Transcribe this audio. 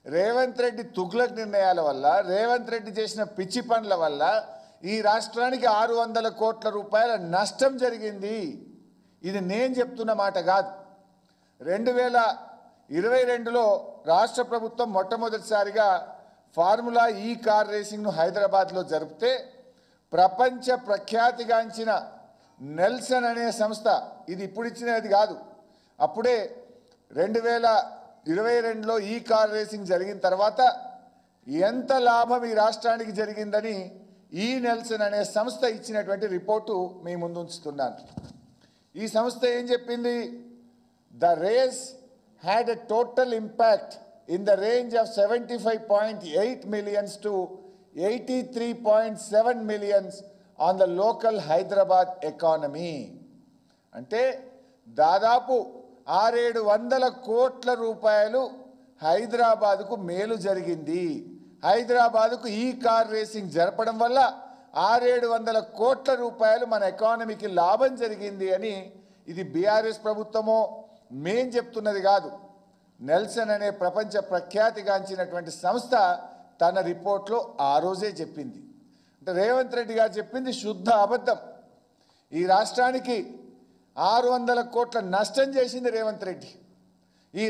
రేవంత్ రెడ్డి తుగ్లక్ నిర్ణయాల వల్ల, రేవంత్ రెడ్డి చేసిన పిచ్చి పనుల వల్ల ఈ రాష్ట్రానికి 600 కోట్ల రూపాయల నష్టం జరిగింది. ఇది నేను చెప్తున్న మాట కాదు. 2022లో రాష్ట్ర ప్రభుత్వం మొట్టమొదటిసారిగా ఫార్ములా ఈ కార్ రేసింగ్ను హైదరాబాద్లో జరిపితే ప్రపంచ ప్రఖ్యాతిగాంచిన నెల్సన్ అనే సంస్థ, ఇది ఇప్పుడు ఇచ్చినది కాదు, అప్పుడే 2022లో ఈ కార్ రేసింగ్ జరిగిన తర్వాత ఎంత లాభం ఈ రాష్ట్రానికి జరిగిందని ఈ నెల్సన్ అనే సంస్థ ఇచ్చినటువంటి రిపోర్టు మీ ముందు ఉంచుతున్నాను. ఈ సంస్థ ఏం చెప్పింది? The race had a total impact in the range of 75.8 millions to 83.7 millions on the local Hyderabad economy. అంటే దాదాపు 600 కోట్ల రూపాయలు హైదరాబాద్కు మేలు జరిగింది. హైదరాబాద్కు ఈ కార్ రేసింగ్ జరపడం వల్ల 600 కోట్ల రూపాయలు మన ఎకానమీకి లాభం జరిగింది అని ఇది బీఆర్ఎస్ ప్రభుత్వమో మేం చెప్తున్నది కాదు. నెల్సన్ అనే ప్రపంచ ప్రఖ్యాతిగాంచినటువంటి సంస్థ తన రిపోర్ట్లో ఆ రోజే చెప్పింది. అంటే రేవంత్ రెడ్డి గారు చెప్పింది శుద్ధ అబద్ధం. ఈ రాష్ట్రానికి 600 కోట్ల నష్టం చేసింది రేవంత్ రెడ్డి. ఈ